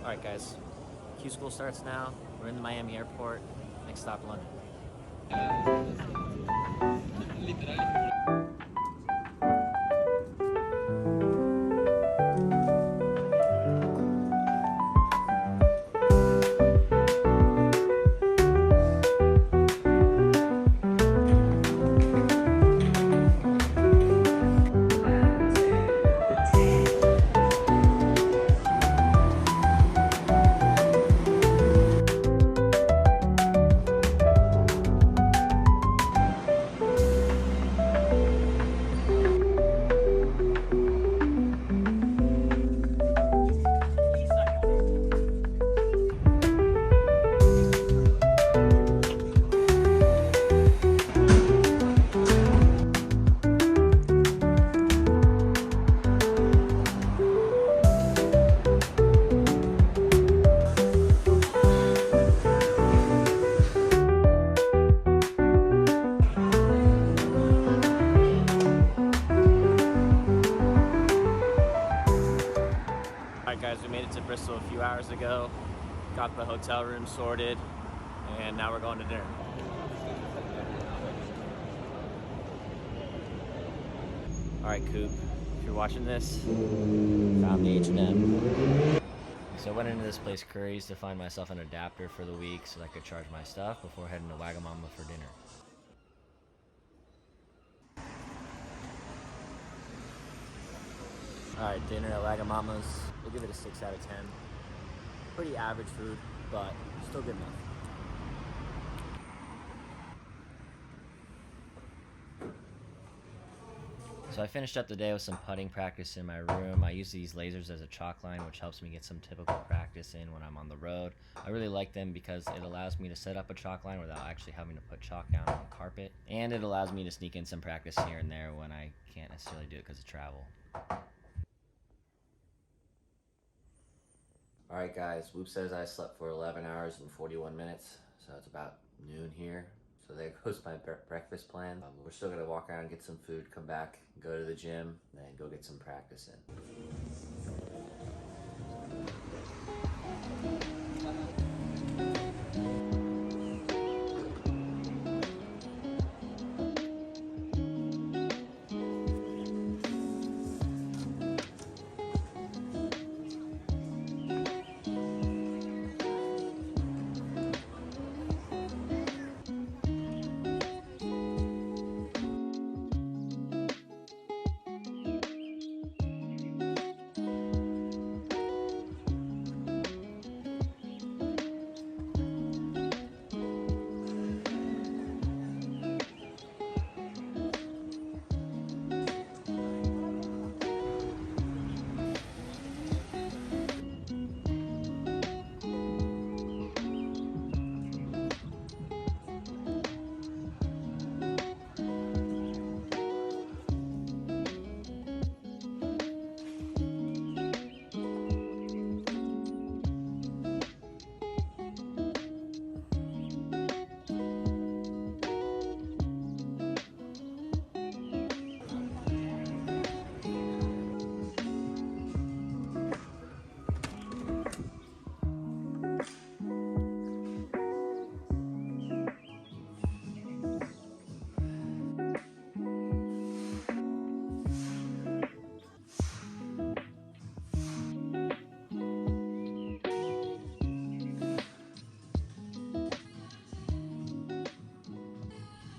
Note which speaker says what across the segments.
Speaker 1: Alright guys, Q school starts now. We're in the Miami airport. Next stop, London. Alright guys, we made it to Bristol a few hours ago, got the hotel room sorted, and now we're going to dinner. Alright Coop, if you're watching this, found the H&M. So I went into this place Curry's to find myself an adapter for the week so that I could charge my stuff before heading to Wagamama for dinner. Alright, dinner at Wagamama's. We'll give it a 6 out of 10. Pretty average food, but still good enough. So I finished up the day with some putting practice in my room. I use these lasers as a chalk line, which helps me get some typical practice in when I'm on the road. I really like them because it allows me to set up a chalk line without actually having to put chalk down on carpet. And it allows me to sneak in some practice here and there when I can't necessarily do it because of travel. Alright guys, Whoop says I slept for 11 hours and 41 minutes, so it's about noon here. So there goes my breakfast plan. We're still gonna walk around, get some food, come back, go to the gym, and go get some practice in.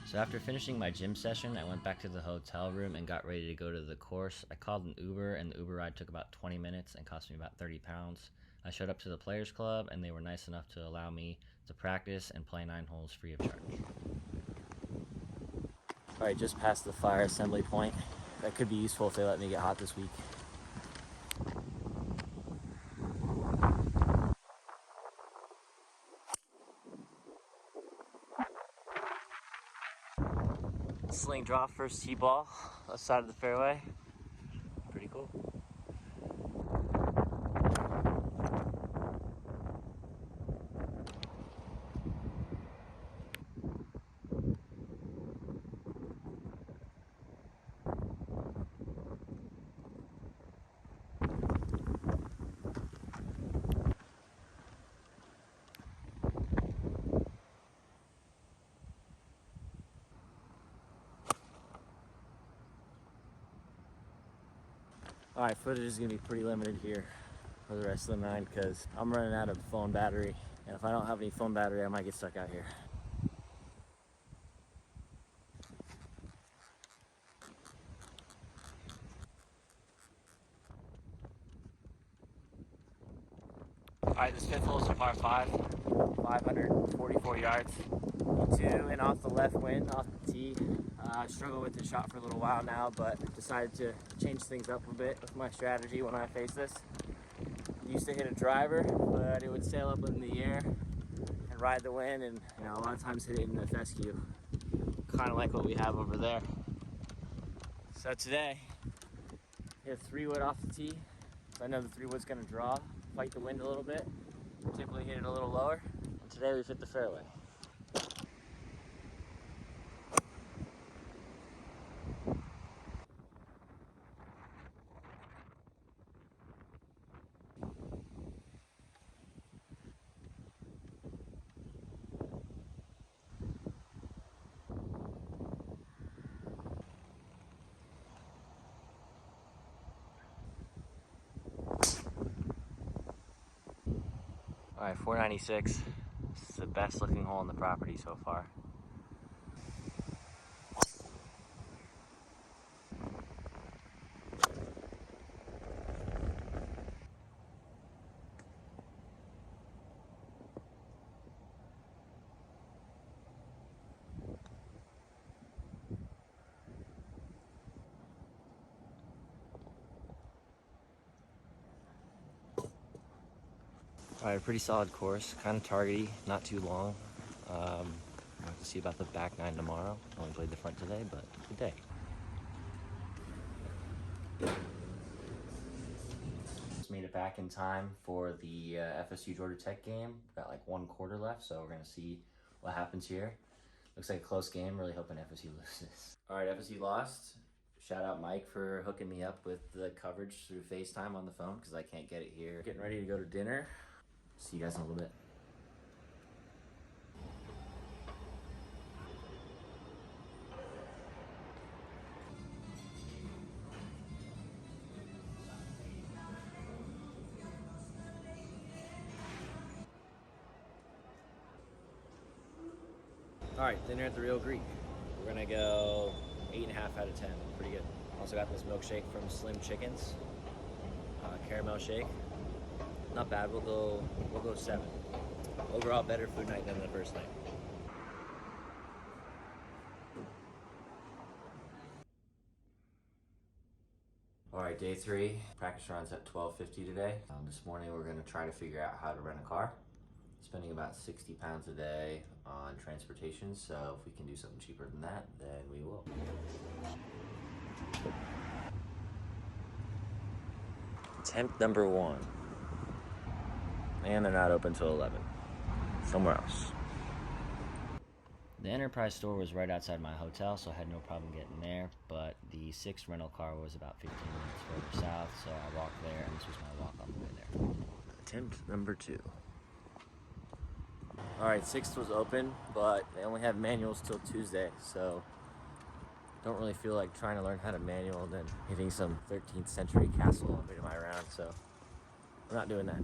Speaker 1: So after finishing my gym session, I went back to the hotel room and got ready to go to the course. I called an Uber, and the Uber ride took about 20 minutes and cost me about 30 pounds. I showed up to the Players Club, and they were nice enough to allow me to practice and play 9 holes free of charge. Alright, just past the fire assembly point. That could be useful if they let me get hot this week. Sling draw, first tee ball, left side of the fairway. Pretty cool. All right, footage is gonna be pretty limited here for the rest of the night because I'm running out of phone battery. And if I don't have any phone battery, I might get stuck out here. All right, this fifth hole is a par 5, 544 yards. Two and off the left wind, off the tee. I struggled with the shot for a little while now, but decided to change things up a bit with my strategy when I face this. Used to hit a driver, but it would sail up in the air and ride the wind, and a lot of times hit it in the fescue, kind of like what we have over there. So today, hit 3-wood off the tee. So I know the 3-wood's going to draw, fight the wind a little bit. Typically hit it a little lower, and today we've hit the fairway. All right, 496. This is the best looking hole on the property so far. All right, pretty solid course, kind of targety, not too long. We'll have to see about the back 9 tomorrow. Only played the front today, but good day. Just made it back in time for the FSU Georgia Tech game. Got like 1 quarter left, so we're gonna see what happens here. Looks like a close game, really hoping FSU loses. All right, FSU lost. Shout out Mike for hooking me up with the coverage through FaceTime on the phone because I can't get it here. Getting ready to go to dinner. See you guys in a little bit. All right, dinner at the Real Greek. We're gonna go 8.5 out of 10. Pretty good. Also got this milkshake from Slim Chickens, caramel shake. Not bad. We'll go 7. Overall, better food night than the first night. All right, day 3. Practice runs at 12:50 today. This morning we're gonna try to figure out how to rent a car. Spending about 60 pounds a day on transportation, so if we can do something cheaper than that, then we will. Attempt number 1. And they're not open till 11. Somewhere else. The Enterprise store was right outside my hotel, so I had no problem getting there, but the 6th rental car was about 15 minutes further south, so I walked there, and this was my walk on the way there. Attempt number 2. All right, 6th was open, but they only have manuals till Tuesday, so don't really feel like trying to learn how to manual and then hitting some 13th century castle in my round, so we're not doing that.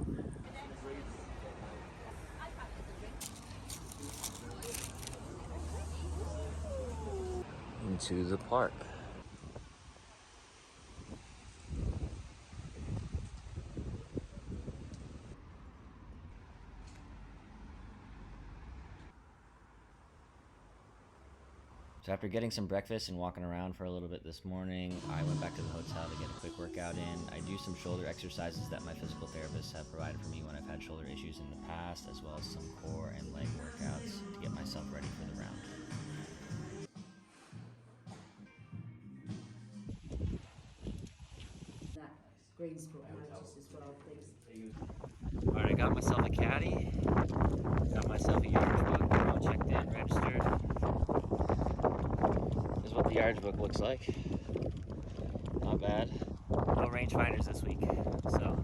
Speaker 1: Into the park. So after getting some breakfast and walking around for a little bit this morning, I went back to the hotel to get a quick workout in. I do some shoulder exercises that my physical therapists have provided for me when I've had shoulder issues in the past, as well as some core and leg workouts to get myself ready for the round.
Speaker 2: That green sport noticed as well, please.
Speaker 1: Alright, I got myself a caddy, got myself a yardage book, all checked in, registered. This is what the yardage book looks like. Not bad. No rangefinders this week, so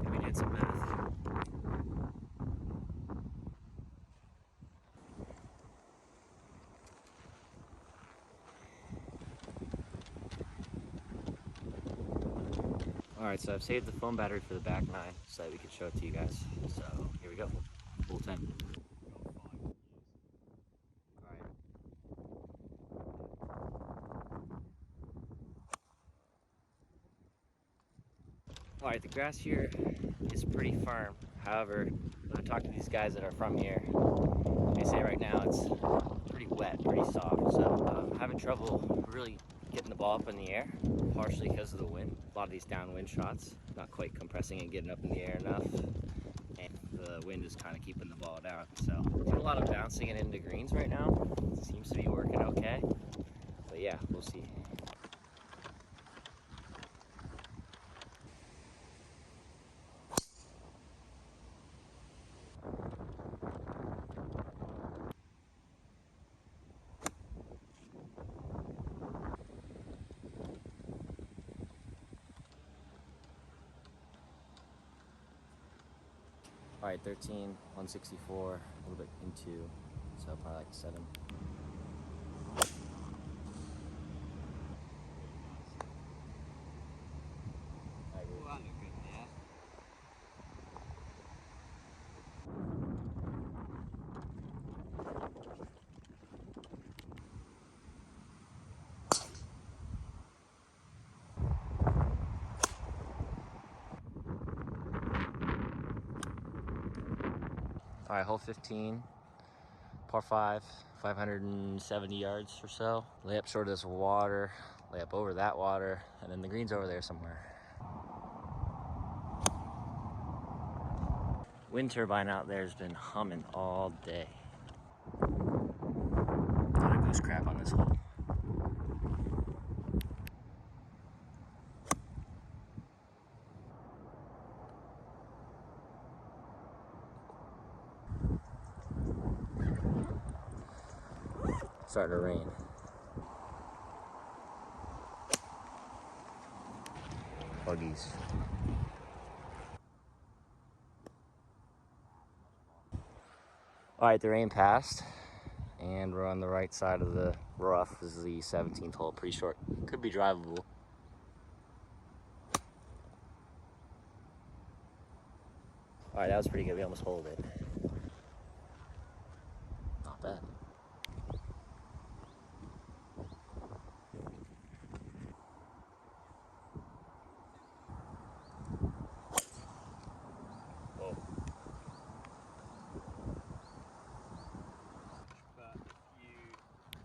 Speaker 1: we did some math. Alright, so I've saved the phone battery for the back 9 so that we can show it to you guys. So here we go, full 10. Alright, the grass here is pretty firm. However, when I talk to these guys that are from here, they say right now it's pretty wet, pretty soft. So I'm having trouble really getting the ball up in the air, partially because of the wind. A lot of these downwind shots, not quite compressing and getting up in the air enough. And the wind is kind of keeping the ball down. So doing a lot of bouncing it into greens right now. It seems to be working okay. But yeah, we'll see. Alright, 13, 164, a little bit into, so probably like 7. Alright, hole 15, par 5, 570 yards or so. Lay up short of this water, lay up over that water, and then the green's over there somewhere. Wind turbine out there has been humming all day. A lot of goose crap on this hole. Starting to rain. Buggies. Alright, the rain passed, and we're on the right side of the rough. This is the 17th hole, pretty short. Could be drivable. Alright, that was pretty good. We almost holed it. Not bad.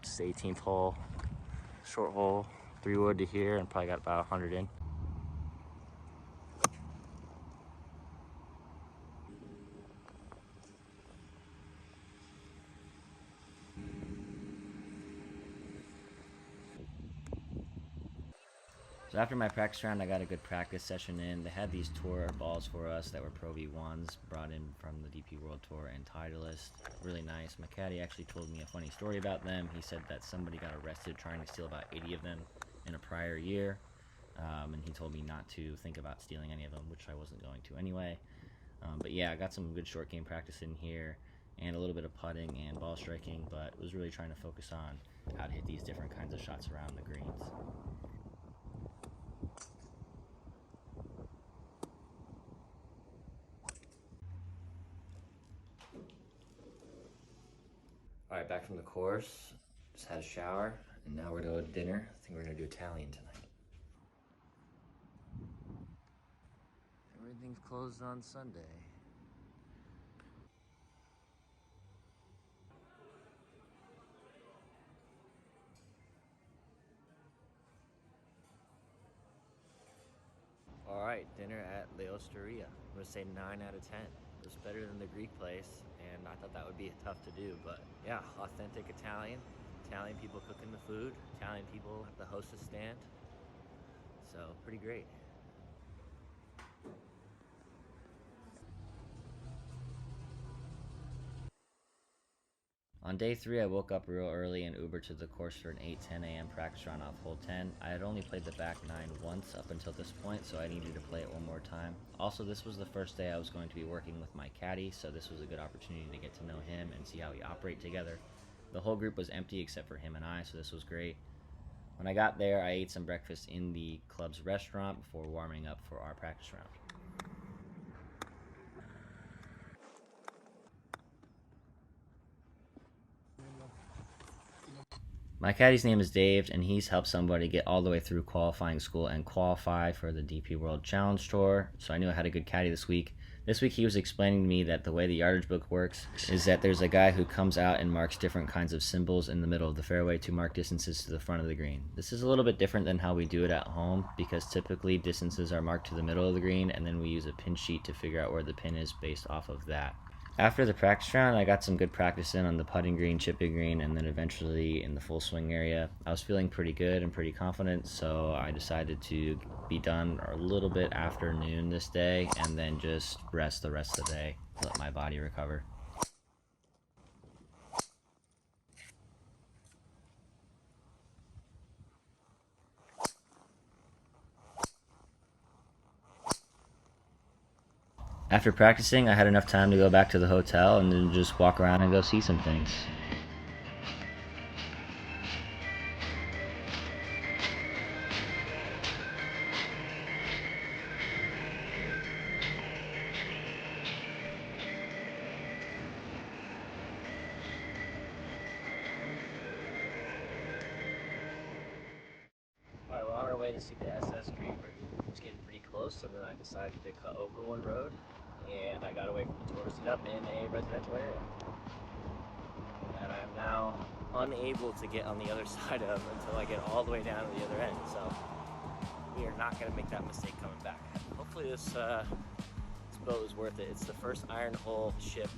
Speaker 1: It's the 18th hole, short hole, 3 wood to here, and probably got about 100 in. So after my practice round, I got a good practice session in. They had these tour balls for us that were Pro V1s, brought in from the DP World Tour and Titleist. Really nice. My caddy actually told me a funny story about them. He said that somebody got arrested trying to steal about 80 of them in a prior year. And he told me not to think about stealing any of them, which I wasn't going to anyway. But yeah, I got some good short game practice in here and a little bit of putting and ball striking, but was really trying to focus on how to hit these different kinds of shots around the greens. Alright, back from the course. Just had a shower, and now we're going to dinner. I think we're going to do Italian tonight. Everything's closed on Sunday. Alright, dinner at La Osteria. I'm going to say 9 out of 10. It was better than the Greek place, and I thought that would be tough to do, but yeah, authentic Italian. Italian people cooking the food, Italian people at the hostess stand. So, pretty great. On day 3, I woke up real early and Ubered to the course for an 8:10 a.m. practice round off hole 10. I had only played the back 9 once up until this point, so I needed to play it one more time. Also, this was the first day I was going to be working with my caddy, so this was a good opportunity to get to know him and see how we operate together. The whole group was empty except for him and I, so this was great. When I got there, I ate some breakfast in the club's restaurant before warming up for our practice round. My caddy's name is Dave, and he's helped somebody get all the way through qualifying school and qualify for the DP World Challenge Tour, so I knew I had a good caddy this week. This week he was explaining to me that the way the yardage book works is that there's a guy who comes out and marks different kinds of symbols in the middle of the fairway to mark distances to the front of the green. This is a little bit different than how we do it at home, because typically distances are marked to the middle of the green, and then we use a pin sheet to figure out where the pin is based off of that. After the practice round, I got some good practice in on the putting green, chipping green, and then eventually in the full swing area. I was feeling pretty good and pretty confident, so I decided to be done a little bit after noon this day and then just rest the rest of the day, let my body recover. After practicing, I had enough time to go back to the hotel and then just walk around and go see some things. Alright, we're on our way to see the SS Creek. We're just getting pretty close, so then I decided to cut over one road, and I got away from the tourists up in a residential area that I'm now unable to get on the other side of until I get all the way down to the other end. So we are not going to make that mistake coming back. Hopefully this boat is worth it. It's the first iron hull ship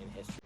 Speaker 1: in history.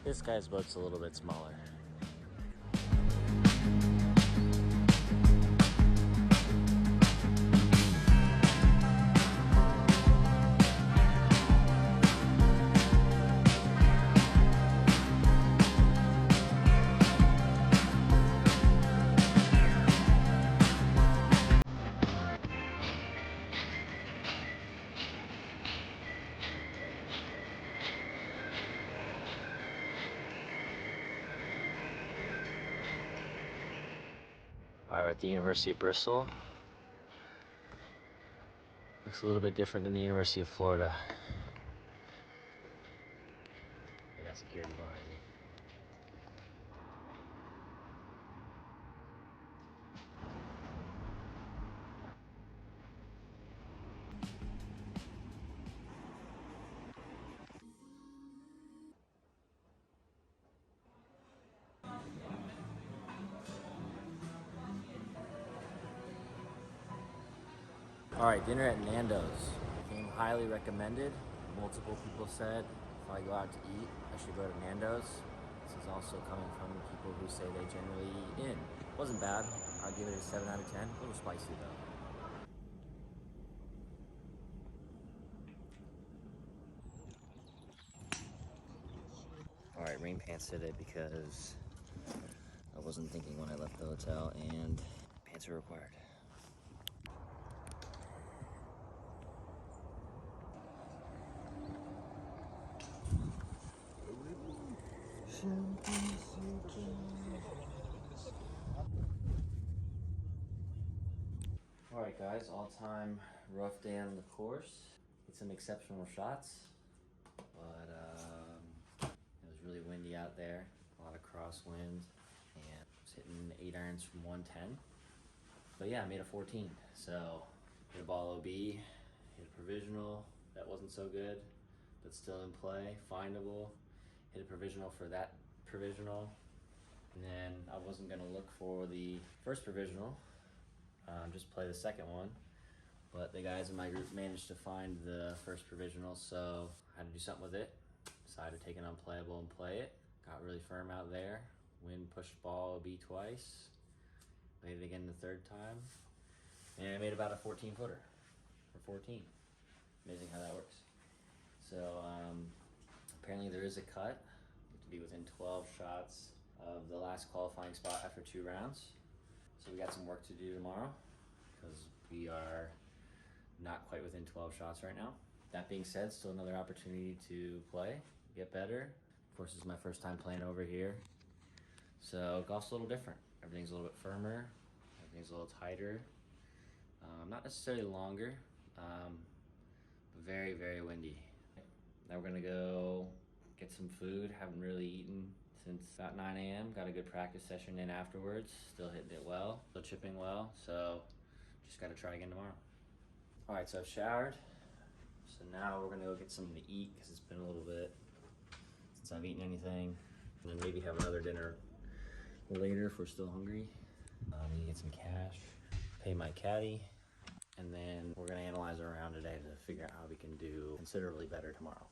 Speaker 1: This guy's boat's a little bit smaller. Alright, we're at the University of Bristol. Looks a little bit different than the University of Florida. I got security behind me. Alright, dinner at Nando's. Came highly recommended. Multiple people said if I go out to eat, I should go to Nando's. This is also coming from people who say they generally eat in. Wasn't bad. I'll give it a 7 out of 10. A little spicy though. Alright, rain pants today because I wasn't thinking when I left the hotel, and pants are required. Alright guys, all-time rough day on the course. Hit some exceptional shots, but it was really windy out there, a lot of crosswind, and I was hitting 8 irons from 110. But yeah, I made a 14, so hit a ball OB, hit a provisional, that wasn't so good, but still in play, findable, hit a provisional for that provisional, and then I wasn't gonna look for the first provisional, just play the second one, But the guys in my group managed to find the first provisional, so I had to do something with it. Decided to take an unplayable and play it. Got really firm out there. Wind pushed ball OB twice. Played it again the third time. And I made about a 14 footer for 14. Amazing how that works. So apparently there is a cut. To be within 12 shots of the last qualifying spot after 2 rounds. So we got some work to do tomorrow because we are not quite within 12 shots right now. That being said, still another opportunity to play, get better. Of course, it's my first time playing over here. So golf's a little different. Everything's a little bit firmer. Everything's a little tighter. Not necessarily longer, but very, very windy. Now we're gonna go get some food. Haven't really eaten since about 9 a.m. Got a good practice session in afterwards. Still hitting it well, still chipping well. So just gotta try again tomorrow. All right, so I've showered. So now we're gonna go get something to eat because it's been a little bit since I've eaten anything. And then maybe have another dinner later if we're still hungry. Need to get some cash, pay my caddy, and then we're gonna analyze our round today to figure out how we can do considerably better tomorrow.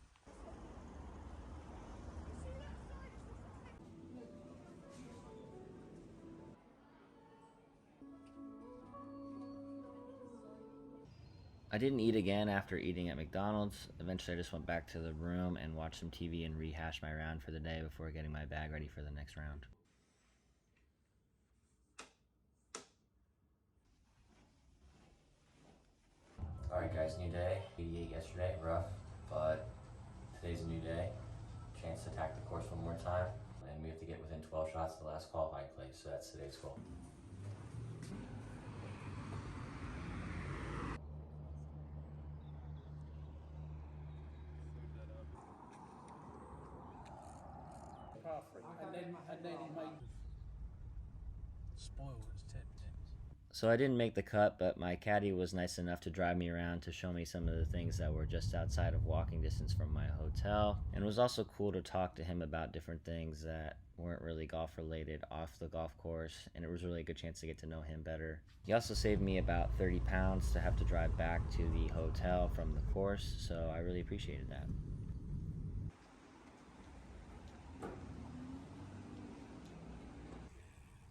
Speaker 1: I didn't eat again after eating at McDonald's. Eventually I just went back to the room and watched some TV and rehashed my round for the day before getting my bag ready for the next round. Alright guys, new day. 88 yesterday, rough, but today's a new day. Chance to attack the course one more time, and we have to get within 12 shots of the last qualifying place, so that's today's goal.
Speaker 3: And then he made spoiled its tip.
Speaker 1: So I didn't make the cut, but my caddy was nice enough to drive me around to show me some of the things that were just outside of walking distance from my hotel. And it was also cool to talk to him about different things that weren't really golf related off the golf course, and it was really a good chance to get to know him better. He also saved me about 30 pounds to have to drive back to the hotel from the course, so I really appreciated that.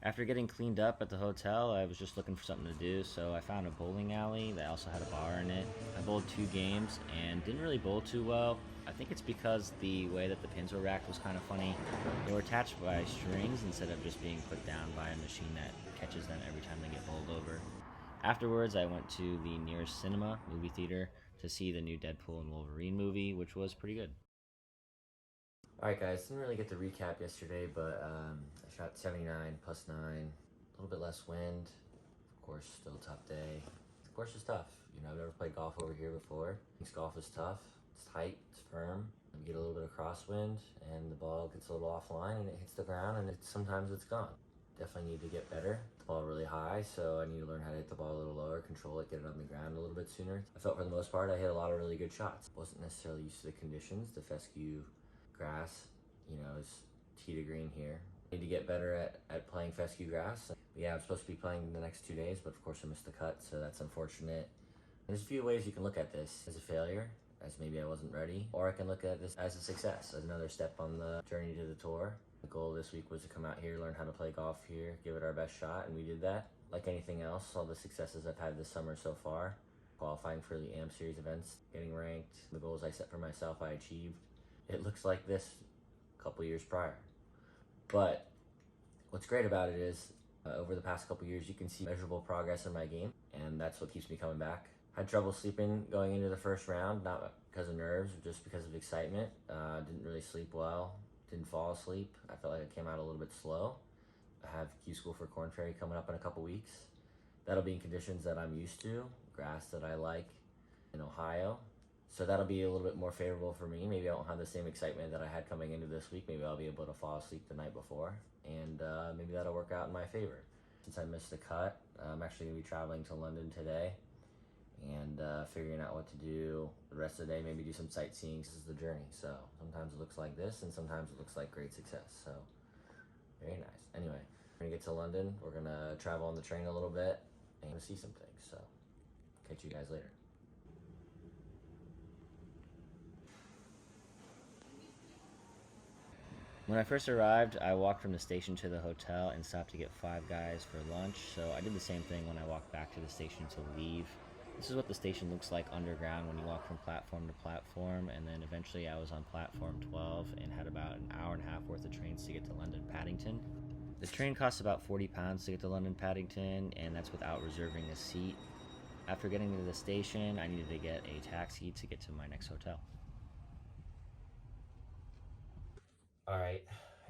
Speaker 1: After getting cleaned up at the hotel, I was just looking for something to do, so I found a bowling alley that also had a bar in it. I bowled 2 games and didn't really bowl too well. I think it's because the way that the pins were racked was kind of funny. They were attached by strings instead of just being put down by a machine that catches them every time they get bowled over. Afterwards, I went to the nearest cinema, movie theater, to see the new Deadpool and Wolverine movie, which was pretty good. Alright guys, didn't really get to recap yesterday, but I shot 79 plus 9, a little bit less wind. Of course, still a tough day. The course is tough. You know, I've never played golf over here before. This golf is tough. It's tight, it's firm. You get a little bit of crosswind, and the ball gets a little offline, and it hits the ground, and sometimes it's gone. Definitely need to get better. The ball really high, so I need to learn how to hit the ball a little lower, control it, get it on the ground a little bit sooner. I felt for the most part I hit a lot of really good shots. Wasn't necessarily used to the conditions. The fescue grass, you know, is tee to green here. I need to get better at playing fescue grass. But yeah, I'm supposed to be playing the next 2 days, but of course I missed the cut, so that's unfortunate. There's a few ways you can look at this: as a failure, as maybe I wasn't ready, or I can look at this as a success, as another step on the journey to the tour. The goal this week was to come out here, learn how to play golf here, give it our best shot, and we did that. Like anything else, all the successes I've had this summer so far, qualifying for the AM Series events, getting ranked, the goals I set for myself I achieved. It looks like this a couple years prior. But what's great about it is over the past couple years you can see measurable progress in my game, and that's what keeps me coming back. Had trouble sleeping going into the first round, not because of nerves, just because of excitement. Didn't really sleep well, didn't fall asleep. I felt like I came out a little bit slow. I have Q School for Corn Ferry coming up in a couple weeks. That'll be in conditions that I'm used to, grass that I like in Ohio. So that'll be a little bit more favorable for me. Maybe I won't have the same excitement that I had coming into this week. Maybe I'll be able to fall asleep the night before, and maybe that'll work out in my favor. Since I missed the cut, I'm actually going to be traveling to London today and figuring out what to do the rest of the day. Maybe do some sightseeing. This is the journey, so sometimes it looks like this, and sometimes it looks like great success. So very nice. Anyway, we're going to get to London. We're going to travel on the train a little bit and see some things. So catch you guys later. When I first arrived, I walked from the station to the hotel and stopped to get Five Guys for lunch, so I did the same thing when I walked back to the station to leave. This is what the station looks like underground when you walk from platform to platform, and then eventually I was on platform 12 and had about an hour and a half worth of trains to get to London Paddington. The train costs about £40 to get to London Paddington, and that's without reserving a seat. After getting to the station, I needed to get a taxi to get to my next hotel. Alright,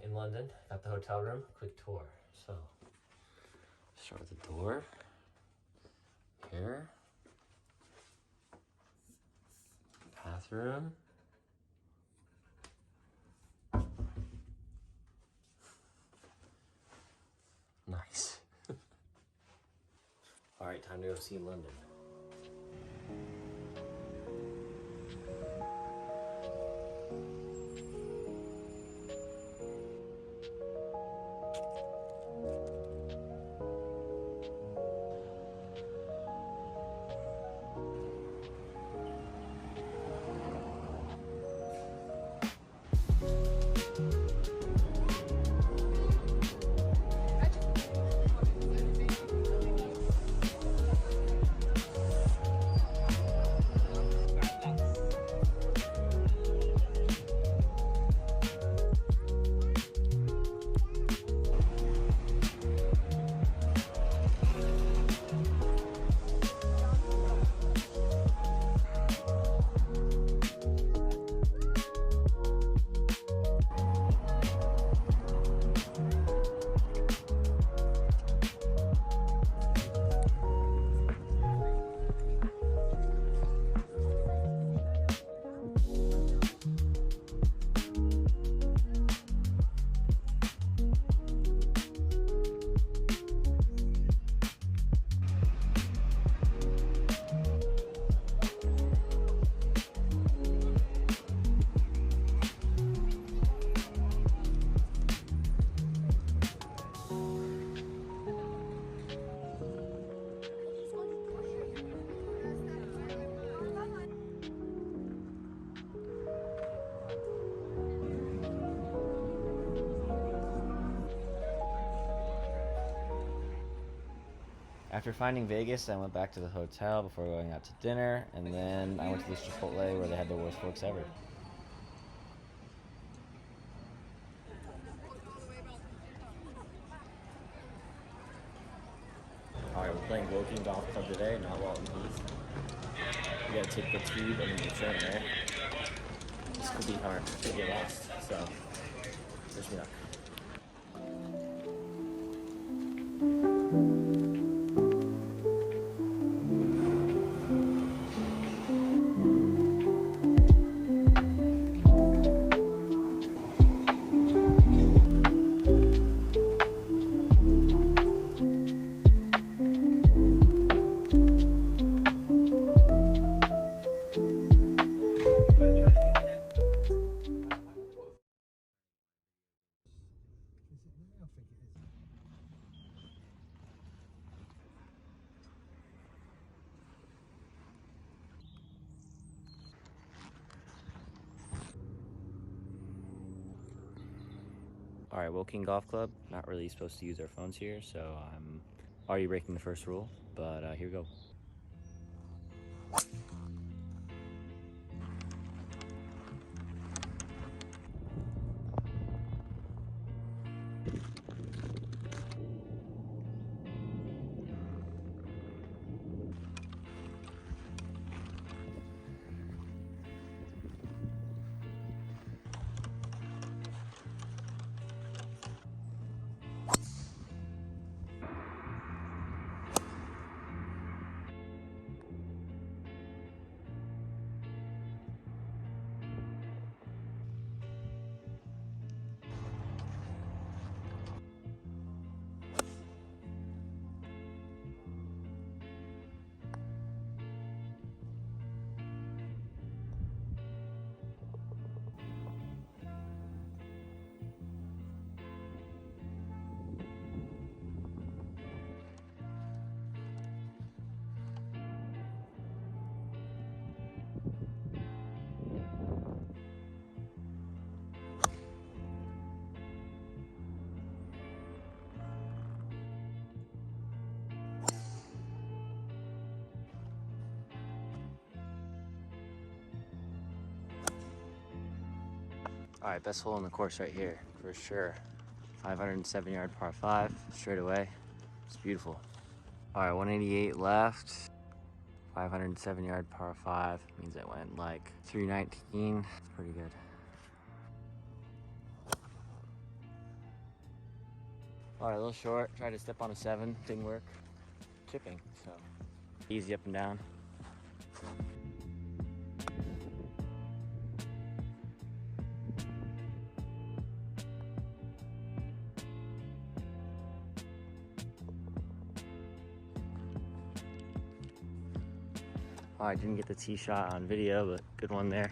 Speaker 1: in London, got the hotel room, quick tour. So, start with the door. Here. Bathroom. Nice. Alright, time to go see London. After finding Vegas, I went back to the hotel before going out to dinner, and then I went to this Chipotle where they had the worst forks ever. Alright, we're playing Woking Golf Club today, not Walton Heath. You gotta take the tube and then you turn there. This could be hard to get lost, so wish me luck. Alright, Woking Golf Club. Not really supposed to use our phones here, so I'm already breaking the first rule, but here we go. All right, best hole in the course right here, for sure. 507-yard par 5, straight away. It's beautiful. All right, 188 left. 507-yard par 5 means it went like 319. It's pretty good. All right, a little short. Tried to step on a 7, didn't work. Chipping, so easy up and down. Oh, I didn't get the tee shot on video, but good one there.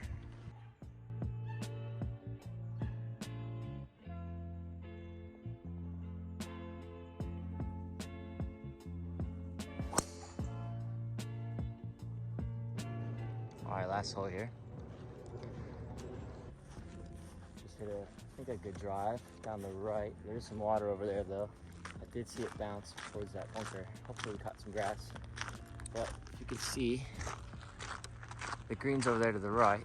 Speaker 1: All right, last hole here. Just hit I think a good drive down the right. There's some water over there though. I did see it bounce towards that bunker. Hopefully we caught some grass. But if you can see, the green's over there to the right.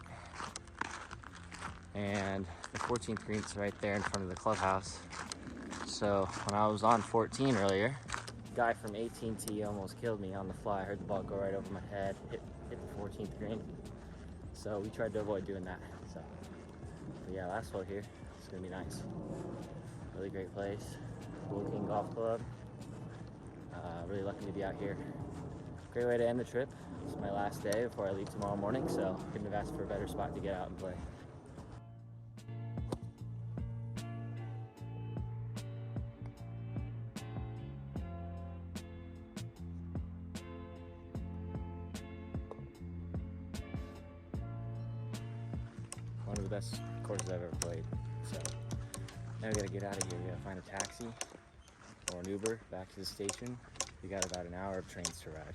Speaker 1: And the 14th green's right there in front of the clubhouse. So when I was on 14 earlier, the guy from 18T almost killed me on the fly. I heard the ball go right over my head, hit the 14th green. So we tried to avoid doing that. So but yeah, last hole here, it's gonna be nice. Really great place. Looking golf club. Really lucky to be out here. Great way to end the trip. It's my last day before I leave tomorrow morning, so couldn't have asked for a better spot to get out and play. One of the best courses I've ever played. So now we gotta get out of here. We gotta find a taxi or an Uber back to the station. We got about an hour of trains to ride.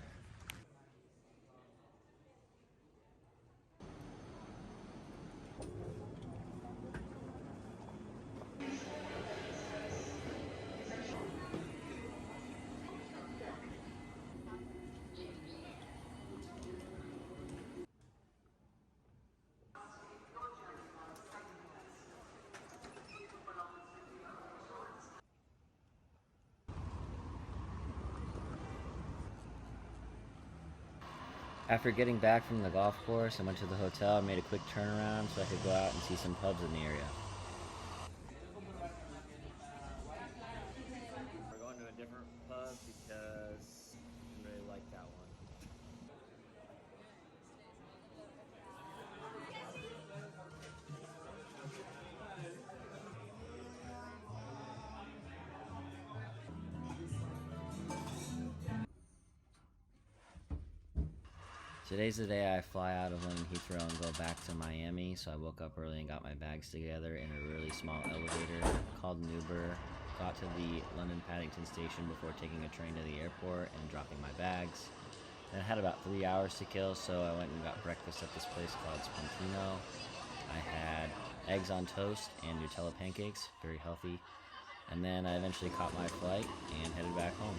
Speaker 1: After getting back from the golf course, I went to the hotel and made a quick turnaround so I could go out and see some pubs in the area. We're going to a different pub because I really like that one. Today's the day I fly out of London Heathrow and go back to Miami, so I woke up early and got my bags together in a really small elevator, called an Uber, got to the London Paddington station before taking a train to the airport and dropping my bags. Then I had about 3 hours to kill, so I went and got breakfast at this place called Spontino. I had eggs on toast and Nutella pancakes, very healthy. And then I eventually caught my flight and headed back home.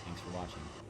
Speaker 1: Thanks for watching.